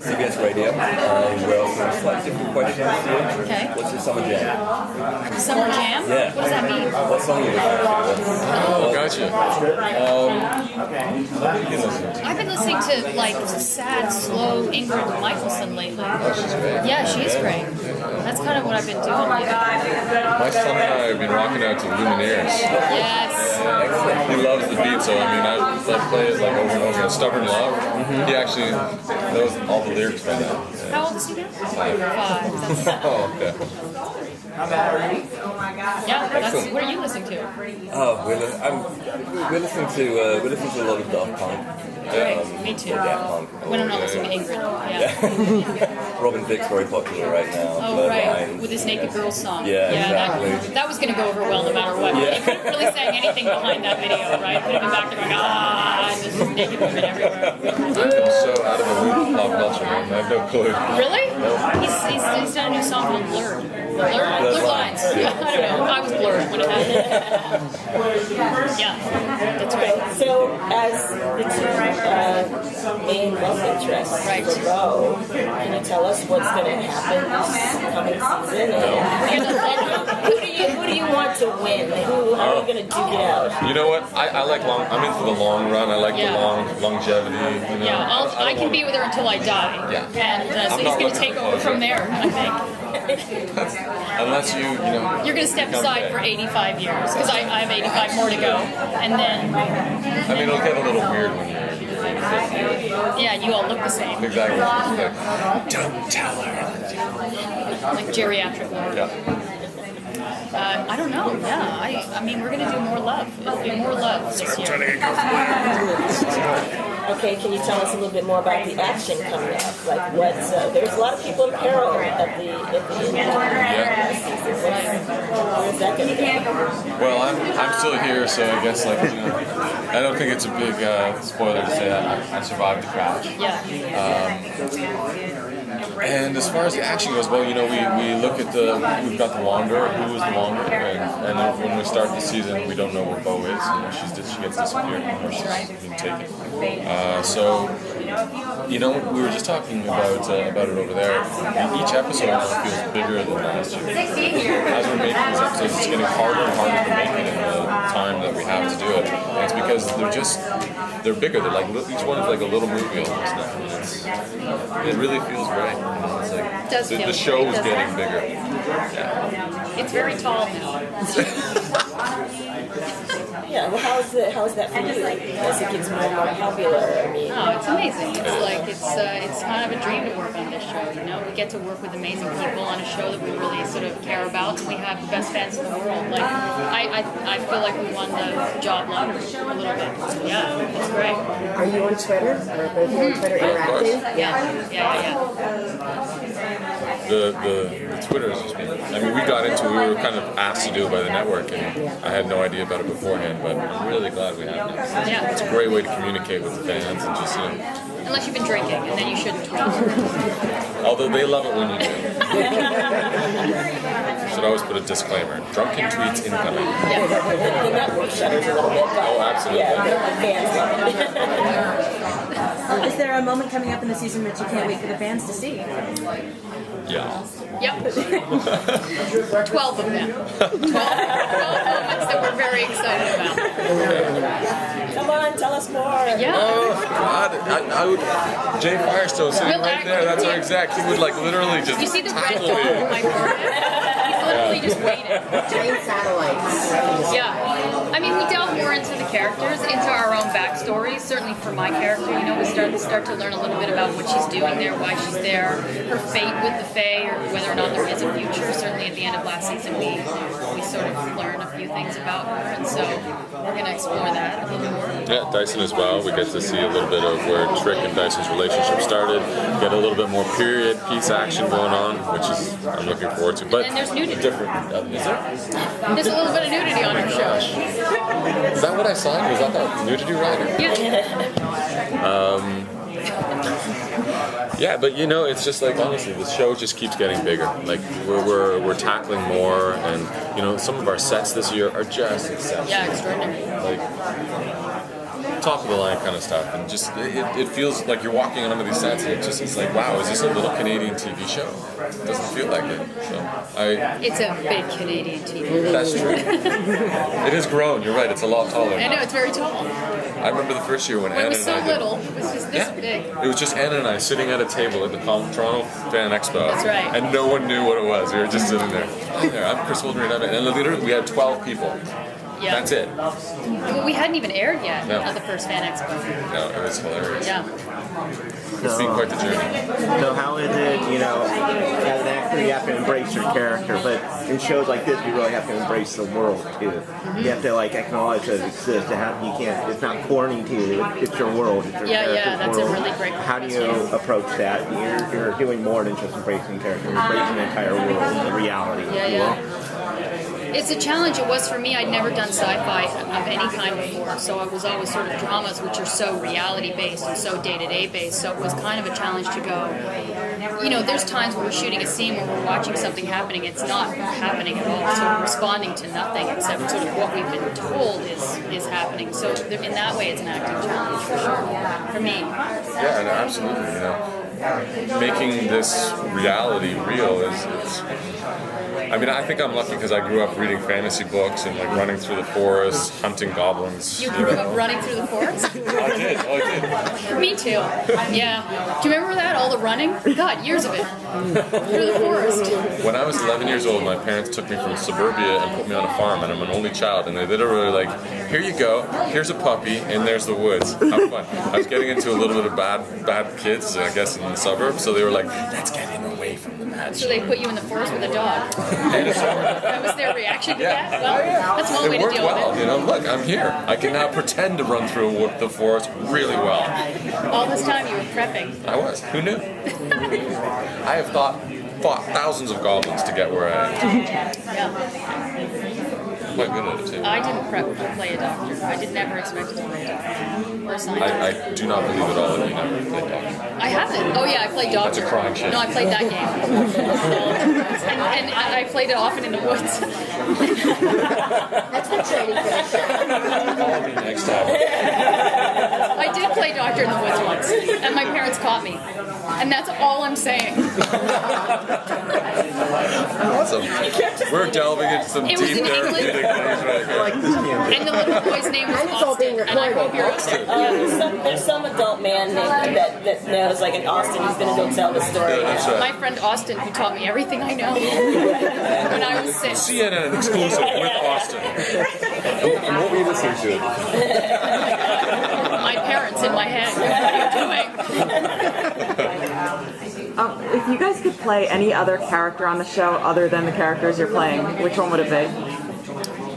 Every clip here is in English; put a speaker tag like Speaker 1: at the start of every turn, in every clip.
Speaker 1: CBS Radio. We're asking slightly different questions here.
Speaker 2: Okay.
Speaker 1: What's your summer jam?
Speaker 2: Summer jam?
Speaker 1: Yeah.
Speaker 2: What does that mean?
Speaker 1: What song are you listening to?
Speaker 3: Oh, gotcha.
Speaker 2: I've been listening to like sad, slow Ingrid Michaelson lately.
Speaker 3: Oh, she's great.
Speaker 2: Yeah, she is great. That's kind of what I've been doing lately.
Speaker 3: My son and I have been rocking out to Lumineers.
Speaker 2: Yes.
Speaker 3: He loves the beat, so I mean, I play it like over and over. Stubborn Love. He actually knows all the lyrics by that.
Speaker 2: How old is he now? 5. That's,
Speaker 3: Oh, okay.
Speaker 2: yeah, that's, what are you listening to?
Speaker 1: Oh, we're listening to a lot of Daft Punk.
Speaker 2: Great, me too.
Speaker 1: Daft Punk.
Speaker 2: When I'm not listening to Ingrid. Yeah.
Speaker 1: Robin Thicke's very popular right now.
Speaker 2: Oh, right. With his Naked Girls song.
Speaker 1: Yeah, exactly.
Speaker 2: That was going to go over well no matter what.
Speaker 1: Yeah.
Speaker 2: You couldn't really say anything behind that video, right? Could have been back there going, and there's naked women everywhere.
Speaker 3: I'm so out of the loop of pop culture, man. I have no clue.
Speaker 2: Really? He's done a new song called Blurred. Blurred Lines.
Speaker 1: Yeah.
Speaker 2: I don't know. I was blurred when it happened. Yeah, that's right.
Speaker 4: So, as the two main love interests
Speaker 2: Right.
Speaker 4: for Bo, can you tell us what's going to happen this coming season? And who do you want to win? How are you going to duke it out?
Speaker 3: You know what? I like long. I'm in for the long run. I like
Speaker 2: Yeah.
Speaker 3: the longevity. You know?
Speaker 2: Yeah, I can be with her until I die.
Speaker 3: Yeah.
Speaker 2: And so
Speaker 3: I'm
Speaker 2: he's
Speaker 3: not
Speaker 2: going to
Speaker 3: looking
Speaker 2: take
Speaker 3: for
Speaker 2: over from
Speaker 3: closure.
Speaker 2: there, I think.
Speaker 3: Unless you know.
Speaker 2: You're going to step aside for 85 years, because I have 85 more to go. And then,
Speaker 3: I mean, it'll get a little weird when you're.
Speaker 2: yeah, you all look the same.
Speaker 3: Exactly. Like, don't tell her.
Speaker 2: Like geriatric love.
Speaker 3: Yeah.
Speaker 2: I don't know. Yeah, I mean, we're going to do more love. It'll be more love this year.
Speaker 4: Okay, can you tell us a little bit more about the action coming up? Like, what's there's a lot of people in peril at the end of the season. Where's that going to go?
Speaker 3: Well, I'm still here, so I guess I don't think it's a big spoiler to say that I survived the crash.
Speaker 2: Yeah.
Speaker 3: And as far as the action goes, well, we look at we've got the Wanderer, who is the Wanderer, and when we start the season, we don't know where Bo is. She gets disappeared, or she's been taken. So, we were just talking about it over there. Each episode now feels bigger than last year. As we're making these episodes, it's getting harder and harder to make it in the time that we have to do it. And it's because they're bigger. They're like each one is like a little movie almost now. It really feels great. It's like
Speaker 2: It does feel
Speaker 3: the show is
Speaker 2: great,
Speaker 3: getting bigger.
Speaker 2: It's very tall now.
Speaker 4: Yeah, well, how is that for you? As it gets more and more popular, I mean.
Speaker 2: Oh, it's amazing. It's like it's kind of a dream to work on this show. We get to work with amazing people on a show that we really sort of care about, and we have the best fans in the world. Like I feel like we won the job lottery a little bit. Yeah, it's great.
Speaker 5: Are you on Twitter? Or both you on Twitter interacting?
Speaker 2: Yeah.
Speaker 3: The Twitter has just been. I mean, we were kind of asked to do it by the network, and I had no idea about it beforehand, but I'm really glad we have it.
Speaker 2: Yeah.
Speaker 3: It's a great way to communicate with the fans and just,
Speaker 2: Unless you've been drinking, and then you shouldn't tweet.
Speaker 3: although they love it when you do. Should always put a disclaimer. Drunken tweets incoming.
Speaker 4: The network shutters a little bit. But
Speaker 3: Oh, absolutely.
Speaker 4: Yeah, the fans love it.
Speaker 5: Is there a moment coming up in the season that you can't wait for the fans to see?
Speaker 3: Yeah.
Speaker 2: Yep. 12 of them. 12 moments that we're very excited about.
Speaker 4: Come on, tell us more.
Speaker 2: Yeah.
Speaker 3: Oh, God. I would... Jay Firestone sitting
Speaker 2: Will
Speaker 3: right there. That's our exec. He would, literally just
Speaker 2: You see the red
Speaker 3: tackle
Speaker 2: dot
Speaker 3: you.
Speaker 2: on my forehead? He's literally just waiting.
Speaker 5: Giant satellites.
Speaker 2: Yeah. I mean, we delve more into the characters, into our own backstories. Certainly for my character, we start to learn a little bit about what she's doing there, why she's there, her fate with the Fae, or whether or not there is a future. Certainly at the end of last season, we sort of learn a few things about her, and so we're going to explore that a little more.
Speaker 3: Yeah, Dyson as well. We get to see a little bit of where Trick and Dyson's relationship started. Get a little bit more period piece action going on, which is I'm looking forward to. But
Speaker 2: And there's nudity.
Speaker 3: different. Is there?
Speaker 2: There's a little bit of nudity on our show.
Speaker 3: Is that what I signed? Was that the nudity rider?
Speaker 2: Yeah.
Speaker 3: Yeah, but it's just like honestly, the show just keeps getting bigger. Like we're tackling more, and some of our sets this year are just exceptional.
Speaker 2: Yeah, extraordinary.
Speaker 3: Like top of the line kind of stuff, and just it feels like you're walking onto these sets, and it's like, wow, is this a little Canadian TV show? It doesn't feel like it. So
Speaker 2: it's a big Canadian TV.
Speaker 3: That's true. It has grown. You're right. It's a lot taller.
Speaker 2: I know, it's very tall.
Speaker 3: I remember the first year when Anna
Speaker 2: it was
Speaker 3: and
Speaker 2: so
Speaker 3: I
Speaker 2: little. It was just this big.
Speaker 3: It was just Anna and I sitting at a table at the Toronto Fan Expo.
Speaker 2: That's right.
Speaker 3: And no one knew what it was. We were just sitting there. Hi there, I'm Kris Holden Ried, and literally we had 12 people.
Speaker 2: Yeah.
Speaker 3: That's it.
Speaker 2: Well, we hadn't even aired yet at the first Fan Expo.
Speaker 3: No, it was hilarious.
Speaker 2: Yeah.
Speaker 3: It's been quite the journey.
Speaker 6: So how is it, as an actor, you have to embrace your character, but in shows like this, you really have to embrace the world too. You have to acknowledge that it exists. You can't. It's not corny to you. It's your world. It's your
Speaker 2: that's
Speaker 6: world.
Speaker 2: a really great
Speaker 6: How do you approach that? You're doing more than just embracing character. You're embracing the entire world, the reality.
Speaker 2: It's a challenge. It was for me. I'd never done sci-fi of any kind before, so I was always sort of dramas which are so reality-based and so day-to-day based, so it was kind of a challenge to go, there's times when we're shooting a scene where we're watching something happening, it's not happening at all, so we're responding to nothing except sort of what we've been told is happening. So in that way, it's an acting challenge for sure, for me.
Speaker 3: Yeah, and absolutely, making this reality real is I think I'm lucky because I grew up reading fantasy books and running through the forest, hunting goblins.
Speaker 2: You grew up running through the forest?
Speaker 3: I did.
Speaker 2: Me too. Yeah. Do you remember that? All the running? God, years of it. Through the forest.
Speaker 3: When I was 11 years old, my parents took me from suburbia and put me on a farm, and I'm an only child, and they literally were like, here you go, here's a puppy, and there's the woods. Have fun. I was getting into a little bit of bad kids, I guess, in the suburbs, so they were like, let's get him away from the bad.
Speaker 2: So they put you in the forest with a dog. That was their reaction to that? Well, that's one way to deal with it.
Speaker 3: Look, I'm here. I can now pretend to run through the forest really well.
Speaker 2: All this time you were prepping.
Speaker 3: I was. Who knew? I have fought thousands of goblins to get where I am.
Speaker 2: Yeah.
Speaker 3: Quite good at it too.
Speaker 2: I didn't prep to play a doctor. I did never expect to play a doctor or a scientist.
Speaker 3: I do not believe at all that you never played doctor.
Speaker 2: I haven't. Oh yeah, I played doctor.
Speaker 3: That's a crying shame.
Speaker 2: No, I played that game. and I played it often in the woods.
Speaker 5: That's been training for the show.
Speaker 3: Call me next time.
Speaker 2: I did play doctor in the woods once, and my parents caught me. And that's all I'm saying.
Speaker 3: Awesome. We're delving into some
Speaker 2: It
Speaker 3: deep
Speaker 2: was in
Speaker 3: therapeutic
Speaker 2: English.
Speaker 3: things right here.
Speaker 6: I like this game.
Speaker 2: And the little boy's name was
Speaker 5: And it's all being
Speaker 2: Austin, and I hope you're
Speaker 5: recorded.
Speaker 2: Austin.
Speaker 4: There's some adult man that knows, like in Austin, he's going to go tell the story.
Speaker 3: Yeah, that's right.
Speaker 2: My friend Austin, who taught me everything I know when I was 6.
Speaker 3: CNN exclusive with Austin.
Speaker 1: And what were you listening to?
Speaker 2: My parents in my head. What are you doing?
Speaker 7: If you guys could play any other character on the show other than the characters you're playing, which one would it be?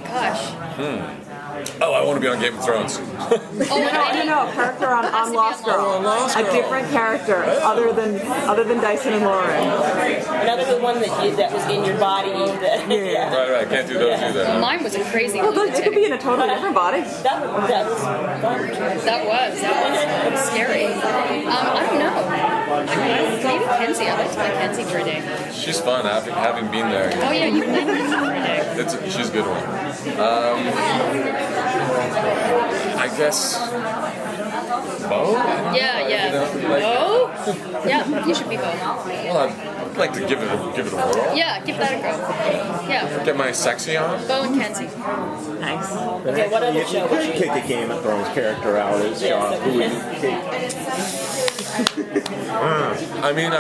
Speaker 2: Gosh.
Speaker 3: Oh, I want to be on Game of Thrones.
Speaker 7: No, a character on Lost Girl. A different character other than Dyson and Lauren.
Speaker 4: Another good one that was in your body.
Speaker 3: Right. Can't do those either.
Speaker 2: Mine was a crazy
Speaker 7: Well, it could
Speaker 2: lunatic.
Speaker 7: be in a totally different body.
Speaker 4: That was fun.
Speaker 2: That was scary. I don't know. Maybe Kenzie. I'd like to play Kenzie for a day.
Speaker 3: She's fun having been there.
Speaker 2: Oh yeah, you played Kenzie for a day.
Speaker 3: She's a good one. I guess Bo?
Speaker 2: Yeah. Bo? Yeah, you should be Bo.
Speaker 3: Well, I'd like to give it a whirl.
Speaker 2: Yeah, give that a go. Yeah.
Speaker 3: Get my sexy on.
Speaker 2: Bo and Kenzie.
Speaker 7: Nice.
Speaker 4: Okay, what other show would
Speaker 6: You
Speaker 4: you
Speaker 6: kick a Game of Thrones character out as Sean. Who would you kick?
Speaker 3: I mean,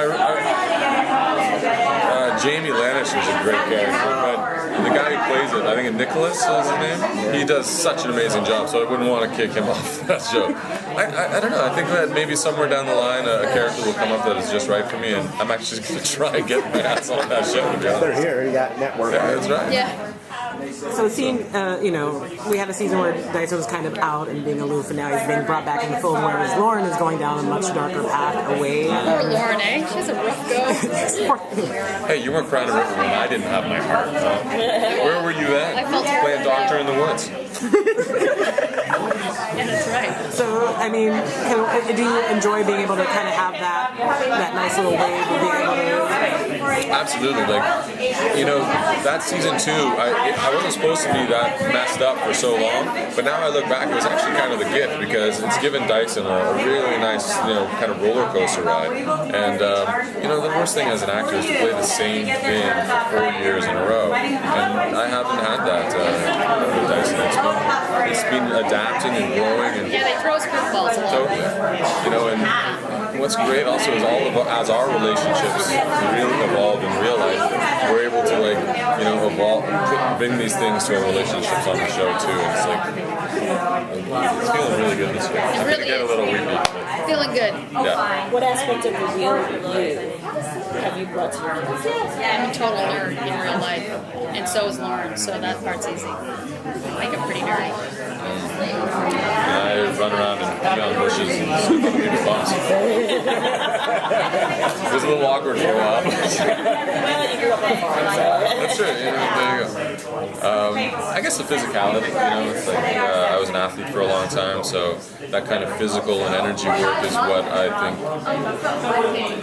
Speaker 3: Jamie Lannister's a great character, but the guy who plays it, I think Nicholas is his name. He does such an amazing job, so I wouldn't want to kick him off that show. I don't know. I think that maybe somewhere down the line a character will come up that is just right for me, and I'm actually going to try and get my ass on that show. To be honest.
Speaker 6: They're here. You got network.
Speaker 3: Yeah, that's right.
Speaker 2: Yeah.
Speaker 8: So seeing, we had a season where Dyson was kind of out and being aloof, and now he's being brought back in the fold, whereas Lauren is going down a much darker path away.
Speaker 2: Poor Lauren, eh? She has a rough go.
Speaker 3: Hey, you weren't crying a river when I didn't have my heart. Huh? Where were you then?
Speaker 2: I felt
Speaker 3: Playing doctor in the woods.
Speaker 2: Yeah, that's right.
Speaker 8: So, I mean, do you enjoy being able to kind of have that nice little wave of being able to
Speaker 3: Absolutely, like, you know, that season 2, I wasn't supposed to be that messed up for so long, but now I look back, it was actually kind of a gift because it's given Dyson a really nice, you know, kind of roller coaster ride. And you know, the worst thing as an actor is to play the same thing for 4 years in a row, and I haven't had that with Dyson. It's been adapting and growing, and
Speaker 2: Yeah, they throw us curveballs a lot.
Speaker 3: totally, you know, and what's great also is as our relationships really evolve in real life, we're able to, like, you know, bring these things to our relationships on the show too. And it's like, it's feeling really good this year. I
Speaker 2: really
Speaker 3: get a little weepy. But
Speaker 2: Feeling good.
Speaker 3: yeah.
Speaker 4: What aspect of the real you have you brought to your character?
Speaker 2: I'm a total nerd in real life, and so is Lauren, so that part's easy. I think I'm pretty nerdy.
Speaker 3: I run around and pee on bushes and sleep on people's bumps. It was a little awkward for a while.
Speaker 4: Well, you grew up on a farm, so.
Speaker 3: That's true. Yeah, there you go. I guess the physicality. You know, it's like I was an athlete for a long time, so that kind of physical and energy work is what I think.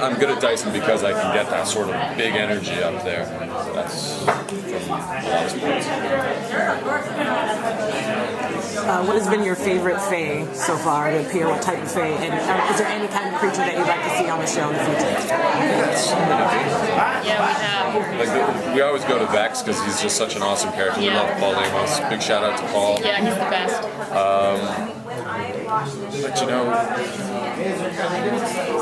Speaker 3: I'm good at Dyson because I can get that sort of big energy up there. That's from a lot of sports.
Speaker 8: What has been your favorite fae so far to appear? What type of fae? And is there any kind of creature that you'd like to see on the show in the future?
Speaker 2: Yeah, we have.
Speaker 3: Like we always go to Vex because he's just such an awesome character. We
Speaker 2: Yeah.
Speaker 3: love Paul Amos. Big shout out to Paul.
Speaker 2: Yeah, he's the best.
Speaker 3: But you know,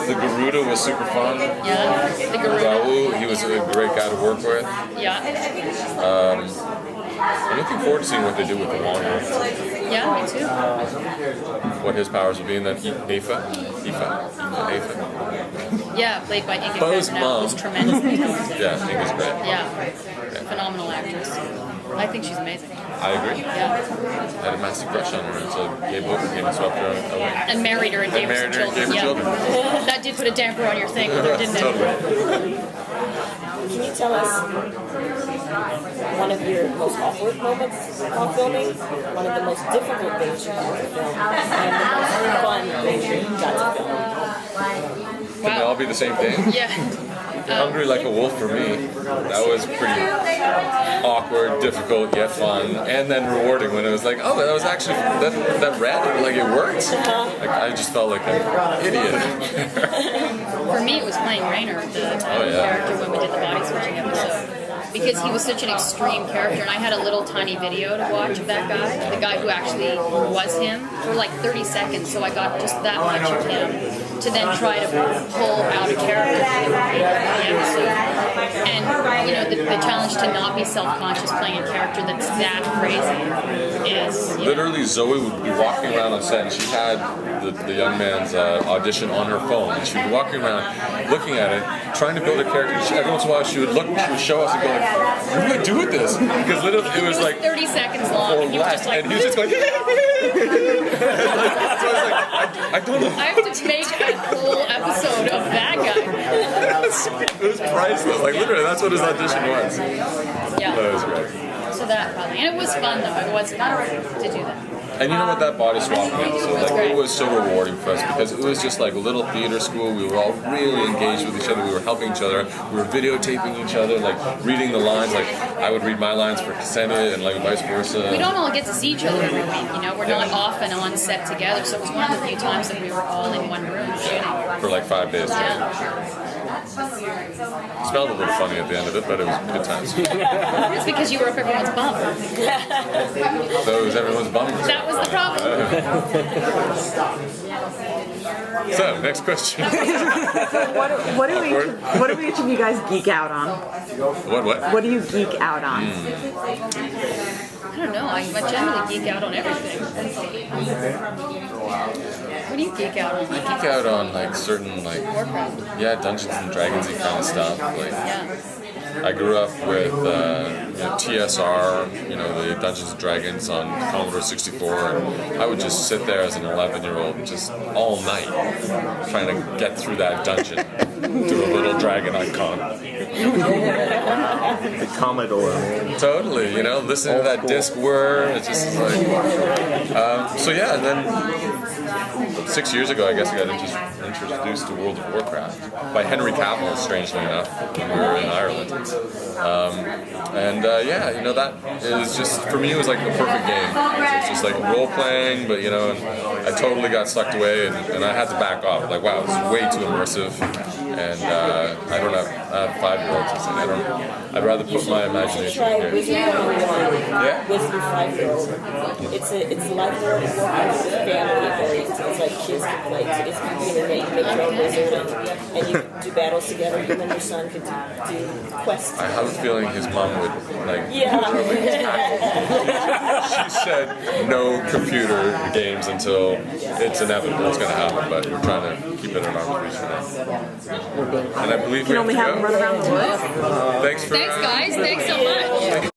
Speaker 3: the Garuda was super fun.
Speaker 2: Yeah, the Garuda.
Speaker 3: Raul, he was a great guy to work with.
Speaker 2: Yeah.
Speaker 3: I'm looking forward to seeing what they do with the Wanderer.
Speaker 2: Yeah, me too.
Speaker 3: What his powers will be in that Aoife.
Speaker 2: Yeah, played by Inga
Speaker 3: Bo's
Speaker 2: Cavanagh,
Speaker 3: mom.
Speaker 2: who's tremendous.
Speaker 3: Yeah, Inga's great.
Speaker 2: Yeah, phenomenal actress. I think she's amazing.
Speaker 3: I agree.
Speaker 2: Yeah,
Speaker 3: I had a massive crush on her until Gabe came and swept her away.
Speaker 2: and married her and gave her some
Speaker 3: married her and
Speaker 2: children.
Speaker 3: gave her
Speaker 2: Yeah,
Speaker 3: children.
Speaker 2: that did put a damper on your thing, didn't it?
Speaker 3: Totally.
Speaker 4: Can you tell us one of your most awkward moments while filming, one of the most difficult things you got to film, and the most fun things you got to film?
Speaker 3: Can they all be the same thing?
Speaker 2: Yeah.
Speaker 3: Hungry Like a Wolf for me, that was pretty awkward, difficult, yet fun, and then rewarding when it was like, oh, that was actually, that read, like it worked. Like I just felt like an idiot.
Speaker 2: For me, it was playing Raynor, the character when we did the body switching episode. Because he was such an extreme character, and I had a little tiny video to watch of that guy, the guy who actually was him, for like 30 seconds, so I got just that much of him to then try to pull out a character for the episode. And, you know, the challenge to not be self-conscious playing a character that's that crazy is...
Speaker 3: Literally, Zoe would be walking around on set, and she had the young man's audition on her phone, and she'd be walking around, looking at it, trying to build a character. Every once in a while, she would show us and go like, "What do I do with this?" Because literally, it was like
Speaker 2: 30 seconds long,
Speaker 3: or
Speaker 2: and he was
Speaker 3: less,
Speaker 2: just like,
Speaker 3: and he was just going. So I was like, I don't know.
Speaker 2: I have to make a whole episode of that guy.
Speaker 3: It was priceless. Like literally, that's what his audition was.
Speaker 2: Yeah.
Speaker 3: That was great.
Speaker 2: So that probably, and it was fun though. It was fun to do that.
Speaker 3: And you know what, that body swapping episode,
Speaker 2: That's
Speaker 3: like,
Speaker 2: great.
Speaker 3: it was so rewarding for us because it was just like a little theater school. We were all really engaged with each other. We were helping each other. We were videotaping each other, like reading the lines. Like I would read my lines for Ksenia and like vice versa.
Speaker 2: We don't all get to see each other every week, you know. We're not often on set together, so it was one of the few times that we were all in one room shooting.
Speaker 3: For like 5 days.
Speaker 2: Yeah.
Speaker 3: It smelled a little funny at the end of it, but it was good times.
Speaker 2: It's because you were up everyone's bum.
Speaker 3: So it was everyone's bum.
Speaker 2: That was the problem.
Speaker 3: So, next question.
Speaker 7: What do each of you guys geek out on?
Speaker 3: What?
Speaker 7: What do you geek out on?
Speaker 2: I don't know. I generally geek out on everything. What do you geek out on?
Speaker 3: I geek out on like certain like
Speaker 2: Warcraft.
Speaker 3: yeah, Dungeons and Dragons-y kind of stuff. Like
Speaker 2: Yeah.
Speaker 3: I grew up with TSR, you know, the Dungeons and Dragons on Commodore 64, and I would just sit there as an 11-year-old just all night trying to get through that dungeon to a little dragon icon.
Speaker 6: The Commodore.
Speaker 3: Totally, you know, listening to that disc whir, it's just like, so yeah, and then 6 years ago, I guess I got introduced to World of Warcraft by Henry Cavill, strangely enough, when we were in Ireland. Yeah, you know, that is just, for me, it was like the perfect game. It's just like role playing, but you know, and I totally got sucked away, and I had to back off. Like, wow, it's way too immersive, and I don't have 5-year-olds. I'd rather put my imagination
Speaker 4: Try
Speaker 3: here.
Speaker 4: Wizard 101
Speaker 3: Yeah.
Speaker 4: with your 5-year-old. It's like World of Warcraft with family. It's like kids can play. It's community. You make your own wizard, and you do battles together. You and your son can do quests.
Speaker 3: I have a feeling his mom would like.
Speaker 4: Yeah.
Speaker 3: She said no computer games until it's inevitable. It's going to happen, but we're trying to keep it at arm's reach for now. And I believe we
Speaker 7: only have them run around the woods.
Speaker 3: Thanks
Speaker 2: Thanks, guys. Thanks so much.